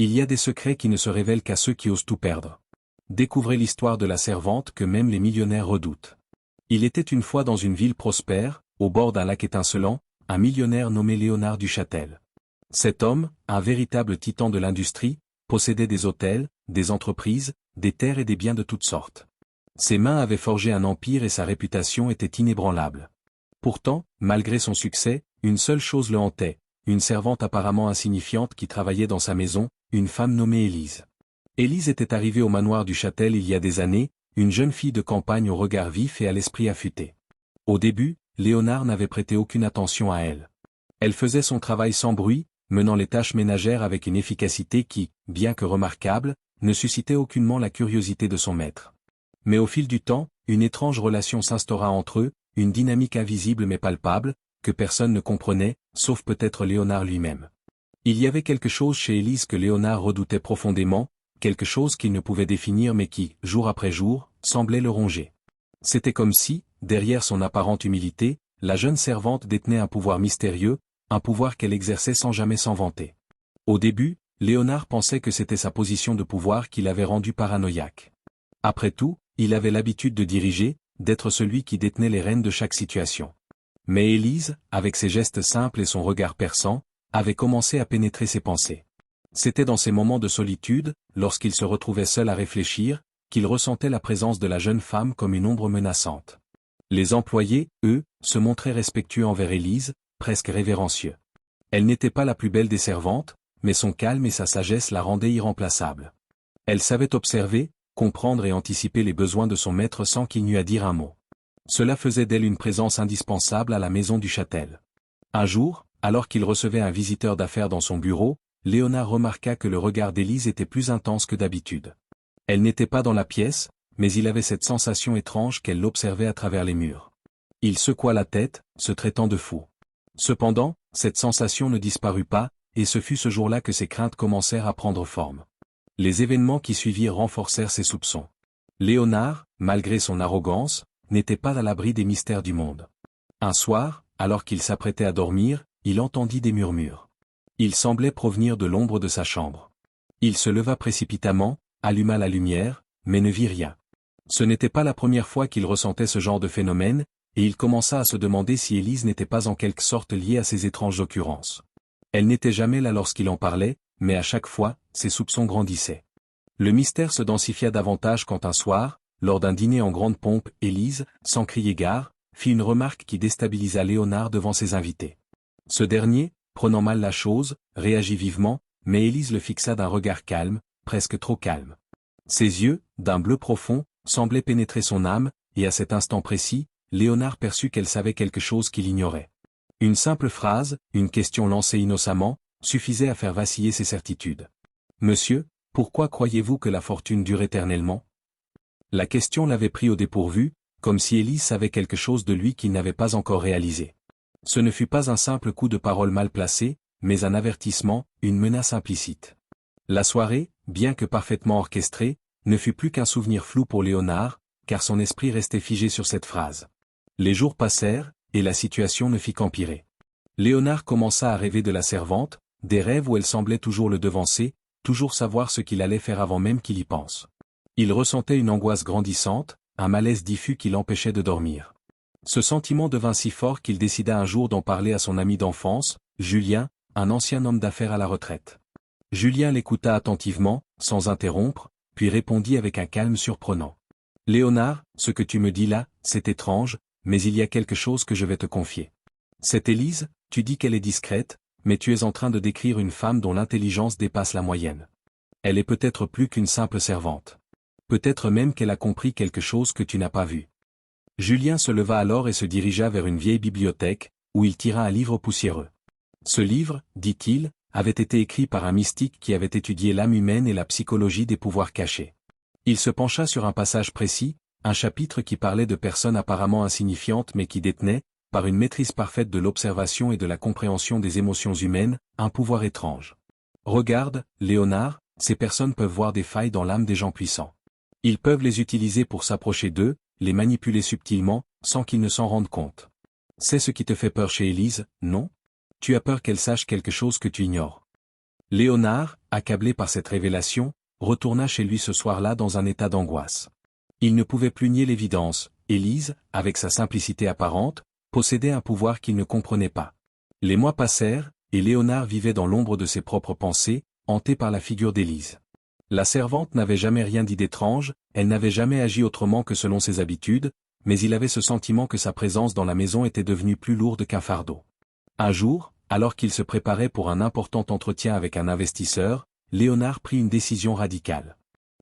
Il y a des secrets qui ne se révèlent qu'à ceux qui osent tout perdre. Découvrez l'histoire de la servante que même les millionnaires redoutent. Il était une fois dans une ville prospère, au bord d'un lac étincelant, un millionnaire nommé Léonard Duchâtel. Cet homme, un véritable titan de l'industrie, possédait des hôtels, des entreprises, des terres et des biens de toutes sortes. Ses mains avaient forgé un empire et sa réputation était inébranlable. Pourtant, malgré son succès, une seule chose le hantait, une servante apparemment insignifiante qui travaillait dans sa maison, une femme nommée Élise. Élise était arrivée au manoir du Châtel il y a des années, une jeune fille de campagne au regard vif et à l'esprit affûté. Au début, Léonard n'avait prêté aucune attention à elle. Elle faisait son travail sans bruit, menant les tâches ménagères avec une efficacité qui, bien que remarquable, ne suscitait aucunement la curiosité de son maître. Mais au fil du temps, une étrange relation s'instaura entre eux, une dynamique invisible mais palpable, que personne ne comprenait, sauf peut-être Léonard lui-même. Il y avait quelque chose chez Élise que Léonard redoutait profondément, quelque chose qu'il ne pouvait définir mais qui, jour après jour, semblait le ronger. C'était comme si, derrière son apparente humilité, la jeune servante détenait un pouvoir mystérieux, un pouvoir qu'elle exerçait sans jamais s'en vanter. Au début, Léonard pensait que c'était sa position de pouvoir qui l'avait rendu paranoïaque. Après tout, il avait l'habitude de diriger, d'être celui qui détenait les rênes de chaque situation. Mais Élise, avec ses gestes simples et son regard perçant, avait commencé à pénétrer ses pensées. C'était dans ces moments de solitude, lorsqu'il se retrouvait seul à réfléchir, qu'il ressentait la présence de la jeune femme comme une ombre menaçante. Les employés, eux, se montraient respectueux envers Élise, presque révérencieux. Elle n'était pas la plus belle des servantes, mais son calme et sa sagesse la rendaient irremplaçable. Elle savait observer, comprendre et anticiper les besoins de son maître sans qu'il n'eût à dire un mot. Cela faisait d'elle une présence indispensable à la maison du Châtel. Un jour, alors qu'il recevait un visiteur d'affaires dans son bureau, Léonard remarqua que le regard d'Élise était plus intense que d'habitude. Elle n'était pas dans la pièce, mais il avait cette sensation étrange qu'elle l'observait à travers les murs. Il secoua la tête, se traitant de fou. Cependant, cette sensation ne disparut pas, et ce fut ce jour-là que ses craintes commencèrent à prendre forme. Les événements qui suivirent renforcèrent ses soupçons. Léonard, malgré son arrogance, n'était pas à l'abri des mystères du monde. Un soir, alors qu'il s'apprêtait à dormir, il entendit des murmures. Ils semblaient provenir de l'ombre de sa chambre. Il se leva précipitamment, alluma la lumière, mais ne vit rien. Ce n'était pas la première fois qu'il ressentait ce genre de phénomène, et il commença à se demander si Élise n'était pas en quelque sorte liée à ces étranges occurrences. Elle n'était jamais là lorsqu'il en parlait, mais à chaque fois, ses soupçons grandissaient. Le mystère se densifia davantage quand un soir, lors d'un dîner en grande pompe, Élise, sans crier gare, fit une remarque qui déstabilisa Léonard devant ses invités. Ce dernier, prenant mal la chose, réagit vivement, mais Élise le fixa d'un regard calme, presque trop calme. Ses yeux, d'un bleu profond, semblaient pénétrer son âme, et à cet instant précis, Léonard perçut qu'elle savait quelque chose qu'il ignorait. Une simple phrase, une question lancée innocemment, suffisait à faire vaciller ses certitudes. « Monsieur, pourquoi croyez-vous que la fortune dure éternellement ?» La question l'avait pris au dépourvu, comme si Élise savait quelque chose de lui qu'il n'avait pas encore réalisé. Ce ne fut pas un simple coup de parole mal placé, mais un avertissement, une menace implicite. La soirée, bien que parfaitement orchestrée, ne fut plus qu'un souvenir flou pour Léonard, car son esprit restait figé sur cette phrase. Les jours passèrent, et la situation ne fit qu'empirer. Léonard commença à rêver de la servante, des rêves où elle semblait toujours le devancer, toujours savoir ce qu'il allait faire avant même qu'il y pense. Il ressentait une angoisse grandissante, un malaise diffus qui l'empêchait de dormir. Ce sentiment devint si fort qu'il décida un jour d'en parler à son ami d'enfance, Julien, un ancien homme d'affaires à la retraite. Julien l'écouta attentivement, sans interrompre, puis répondit avec un calme surprenant. « Léonard, ce que tu me dis là, c'est étrange, mais il y a quelque chose que je vais te confier. Cette Élise, tu dis qu'elle est discrète, mais tu es en train de décrire une femme dont l'intelligence dépasse la moyenne. Elle est peut-être plus qu'une simple servante. Peut-être même qu'elle a compris quelque chose que tu n'as pas vu. » Julien se leva alors et se dirigea vers une vieille bibliothèque, où il tira un livre poussiéreux. Ce livre, dit-il, avait été écrit par un mystique qui avait étudié l'âme humaine et la psychologie des pouvoirs cachés. Il se pencha sur un passage précis, un chapitre qui parlait de personnes apparemment insignifiantes mais qui détenaient, par une maîtrise parfaite de l'observation et de la compréhension des émotions humaines, un pouvoir étrange. Regarde, Léonard, ces personnes peuvent voir des failles dans l'âme des gens puissants. Ils peuvent les utiliser pour s'approcher d'eux, les manipuler subtilement, sans qu'ils ne s'en rendent compte. C'est ce qui te fait peur chez Élise, non ? Tu as peur qu'elle sache quelque chose que tu ignores. Léonard, accablé par cette révélation, retourna chez lui ce soir-là dans un état d'angoisse. Il ne pouvait plus nier l'évidence, Élise, avec sa simplicité apparente, possédait un pouvoir qu'il ne comprenait pas. Les mois passèrent, et Léonard vivait dans l'ombre de ses propres pensées, hanté par la figure d'Élise. La servante n'avait jamais rien dit d'étrange, elle n'avait jamais agi autrement que selon ses habitudes, mais il avait ce sentiment que sa présence dans la maison était devenue plus lourde qu'un fardeau. Un jour, alors qu'il se préparait pour un important entretien avec un investisseur, Léonard prit une décision radicale.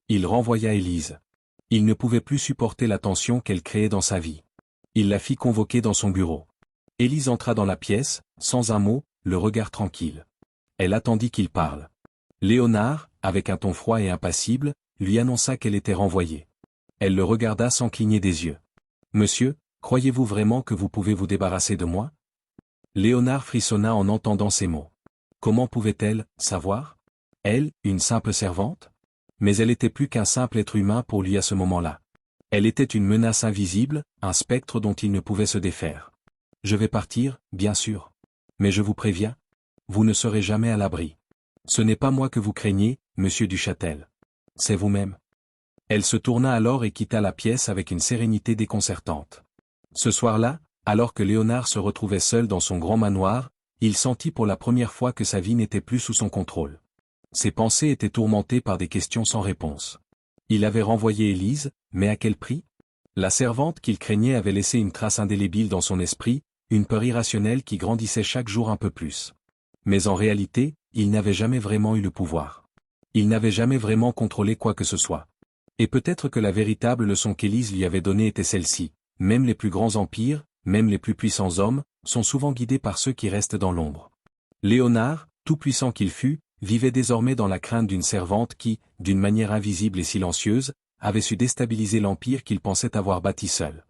Il renvoya Élise. Il ne pouvait plus supporter la tension qu'elle créait dans sa vie. Il la fit convoquer dans son bureau. Élise entra dans la pièce, sans un mot, le regard tranquille. Elle attendit qu'il parle. Léonard, avec un ton froid et impassible, lui annonça qu'elle était renvoyée. Elle le regarda sans cligner des yeux. « Monsieur, croyez-vous vraiment que vous pouvez vous débarrasser de moi ?» Léonard frissonna en entendant ces mots. Comment pouvait-elle savoir? Elle, une simple servante? Mais elle était plus qu'un simple être humain pour lui à ce moment-là. Elle était une menace invisible, un spectre dont il ne pouvait se défaire. « Je vais partir, bien sûr. Mais je vous préviens, vous ne serez jamais à l'abri. Ce n'est pas moi que vous craignez, monsieur Duchâtel. C'est vous-même. » Elle se tourna alors et quitta la pièce avec une sérénité déconcertante. Ce soir-là, alors que Léonard se retrouvait seul dans son grand manoir, il sentit pour la première fois que sa vie n'était plus sous son contrôle. Ses pensées étaient tourmentées par des questions sans réponse. Il avait renvoyé Élise, mais à quel prix? La servante qu'il craignait avait laissé une trace indélébile dans son esprit, une peur irrationnelle qui grandissait chaque jour un peu plus. Mais en réalité, il n'avait jamais vraiment eu le pouvoir. Il n'avait jamais vraiment contrôlé quoi que ce soit. Et peut-être que la véritable leçon qu'Élise lui avait donnée était celle-ci. Même les plus grands empires, même les plus puissants hommes, sont souvent guidés par ceux qui restent dans l'ombre. Léonard, tout puissant qu'il fût, vivait désormais dans la crainte d'une servante qui, d'une manière invisible et silencieuse, avait su déstabiliser l'empire qu'il pensait avoir bâti seul.